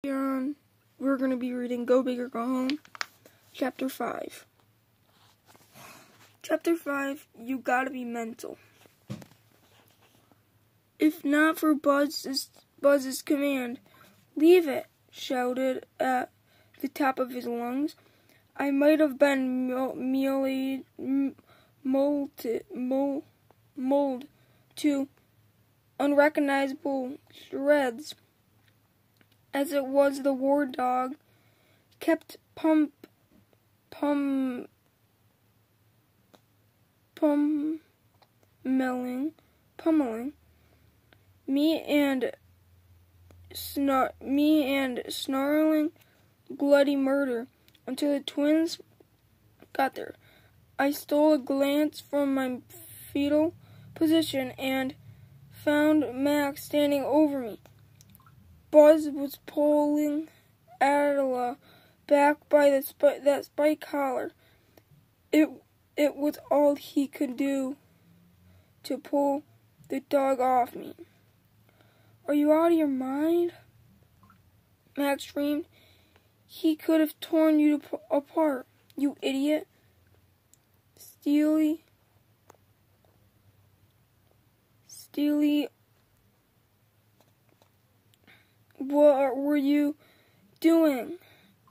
We're going to be reading Go Big or Go Home, Chapter 5. Chapter 5, You Gotta Be Mental. If not for Buzz's command, leave it, shouted at the top of his lungs, I might have been molded to unrecognizable shreds. As it was, the war dog kept pummeling me and snarling bloody murder until the twins got there. I stole a glance from my fetal position and found Max standing over me. Buzz was pulling Adela back by that spike collar. It was all he could do to pull the dog off me. Are you out of your mind? Max screamed. He could have torn you apart, you idiot. Steely. What were you doing?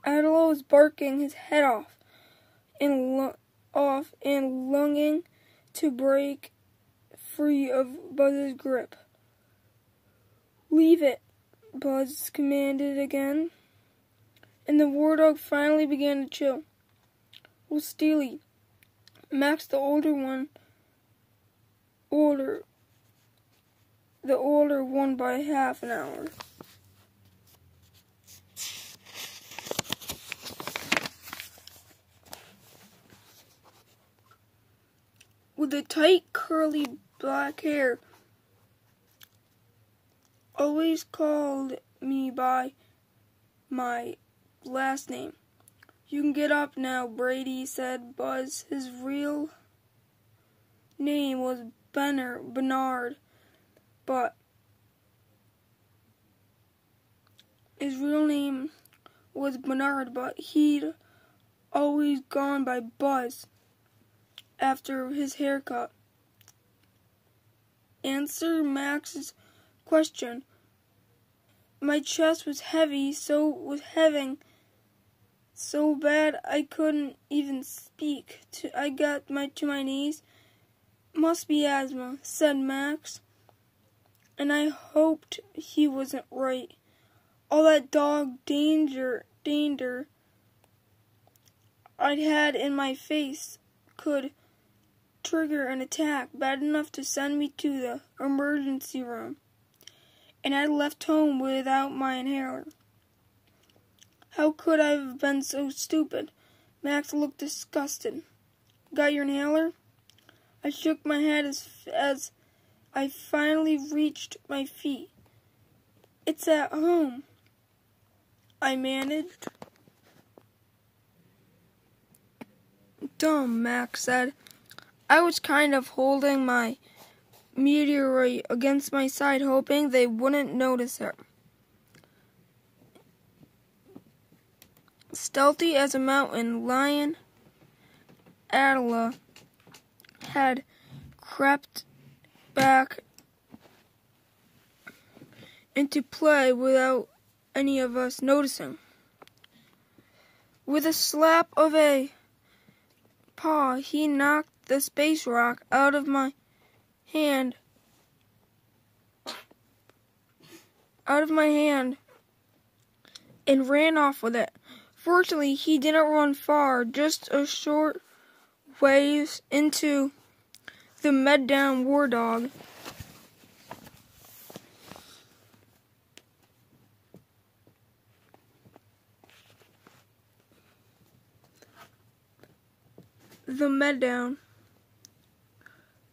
Adela was barking his head off and longing to break free of Buzz's grip. Leave it, Buzz commanded again, and the war dog finally began to chill. Well, Steely, Max, the older one by half an hour. With the tight, curly black hair, always called me by my last name. You can get up now, Brady, said Buzz. His real name was Bernard, but he'd always gone by Buzz after his haircut. Answer Max's question. My chest was heavy, so bad I couldn't even speak. I got to my knees. Must be asthma, said Max. And I hoped he wasn't right. All that dog danger I'd had in my face could trigger an attack bad enough to send me to the emergency room. And I left home without my inhaler. How could I have been so stupid? Max looked disgusted. Got your inhaler? I shook my head as I finally reached my feet. It's at home, I managed. Dumb, Max said. I was kind of holding my meteorite against my side, hoping they wouldn't notice it. Stealthy as a mountain lion, Adela had crept back into play without any of us noticing. With a slap of a paw, he knocked the space rock out of my hand and ran off with it. Fortunately, he didn't run far, just a short ways into the med-down war dog.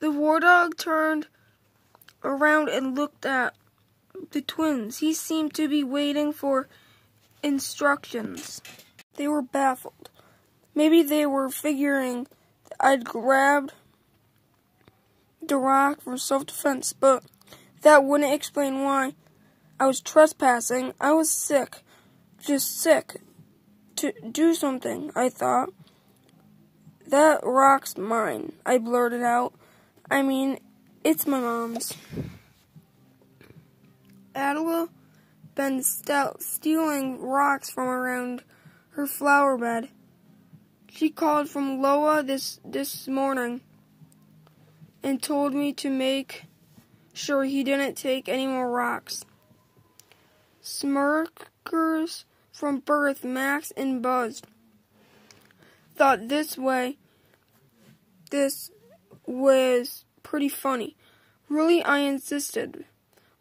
The war dog turned around and looked at the twins. He seemed to be waiting for instructions. They were baffled. Maybe they were figuring I'd grabbed the rock for self-defense, but that wouldn't explain why I was trespassing. I was sick. just sick. To do something, I thought. That rock's mine, I blurted out. I mean, it's my mom's. Adela been stealing rocks from around her flower bed. She called from Loa this morning and told me to make sure he didn't take any more rocks. Smirkers from birth, Max and Buzz thought this was pretty funny. Really, I insisted.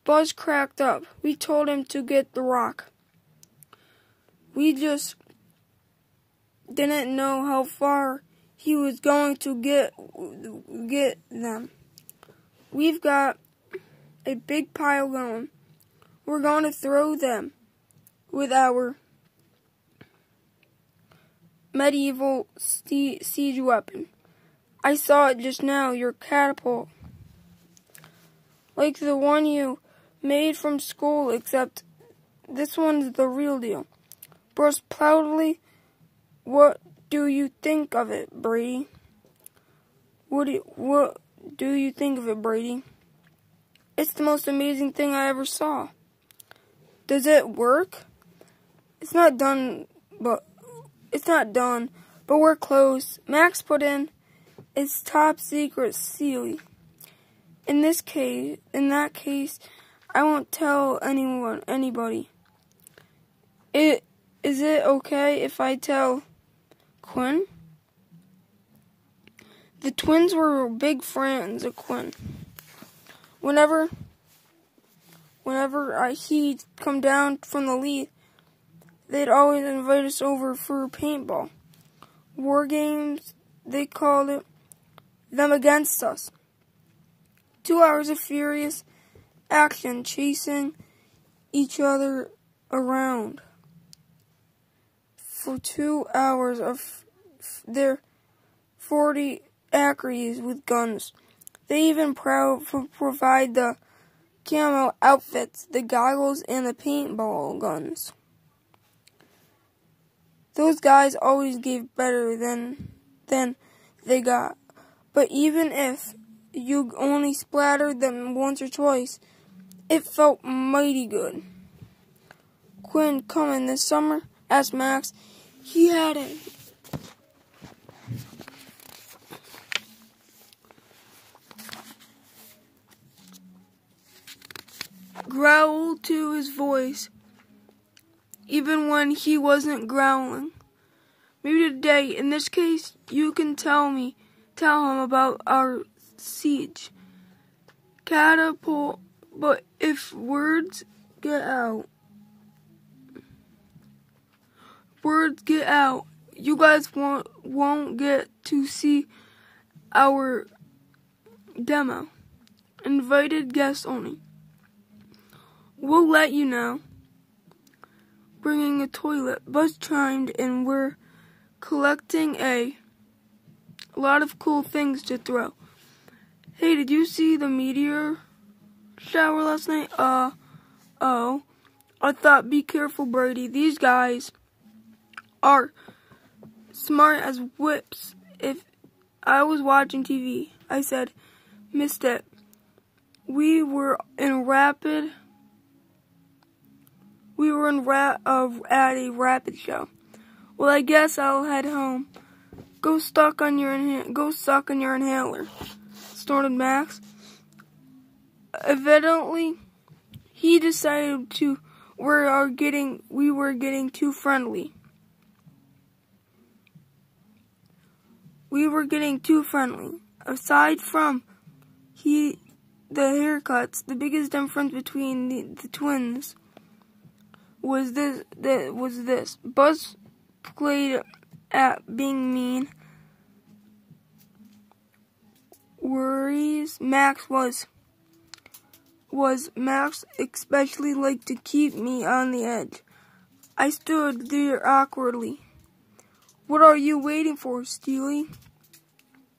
Buzz cracked up. We told him to get the rock. We just didn't know how far he was going to get them. We've got a big pile going. We're going to throw them with our medieval siege weapon. I saw it just now, your catapult. Like the one you made from school, except this one's the real deal. Buzz proudly. What do you think of it, Brady? What do you think of it, Brady? It's the most amazing thing I ever saw. Does it work? It's not done, but we're close. Max put in its top secret seal. In that case, I won't tell anybody. Is it okay if I tell Quinn? The twins were big friends of Quinn. Whenever he'd come down from the lead, they'd always invite us over for paintball. War games, they called it, them against us. 2 hours of furious action, chasing each other around. For 2 hours of their 40 acres with guns. They even provide the camo outfits, the goggles, and the paintball guns. Those guys always gave better than they got. But even if you only splattered them once or twice, it felt mighty good. Quinn coming this summer? Asked Max. He had it. Growl to his voice, even when he wasn't growling. Maybe today, in this case, you can tell him about our siege. Catapult, but if words get out, you guys won't get to see our demo. Invited guests only. We'll let you know. Bringing a toilet. Buzz chimed and we're collecting a lot of cool things to throw. Hey, did you see the meteor shower last night? Oh. I thought, be careful, Brady. These guys are smart as whips. If I was watching TV, I said, missed it. We were at a rapid show. Well, I guess I'll head home. Go suck on your inhaler, snorted Max. Evidently, he decided we were getting too friendly. Aside from the haircuts, the biggest difference between the twins was this. Buzz played at being mean. Worries. Max especially liked to keep me on the edge. I stood there awkwardly. What are you waiting for, Steely?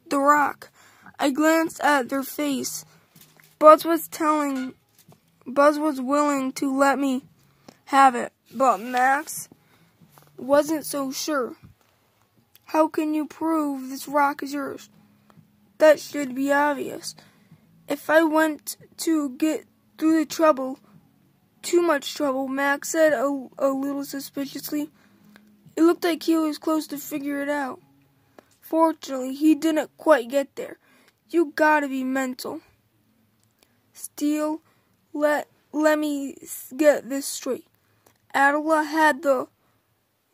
The rock. I glanced at their face. Buzz was willing to let me have it, but Max wasn't so sure. How can you prove this rock is yours? That should be obvious. If I went to get through the trouble, too much trouble, Max said a little suspiciously. It looked like he was close to figure it out. Fortunately, he didn't quite get there. You gotta be mental. Steele, let me get this straight. Attila had the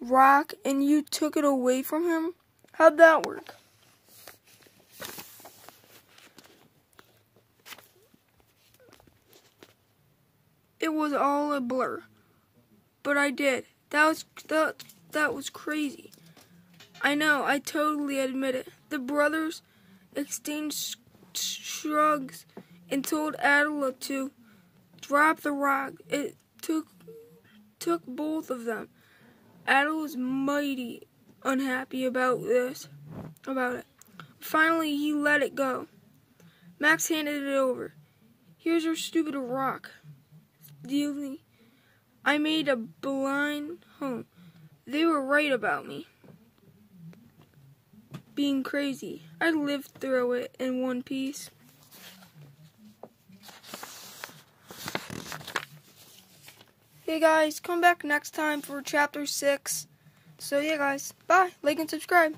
rock and you took it away from him? How'd that work? It was all a blur. But I did. That was crazy. I know, I totally admit it. The brothers exchanged shrugs and told Attila to drop the rock. It took both of them. Attila was mighty unhappy about it. Finally, he let it go. Max handed it over. Here's your stupid rock. Steele, I made a blind home. They were right about me being crazy. I lived through it in one piece. Hey guys, come back next time for chapter 6. So yeah guys, bye. Like and subscribe.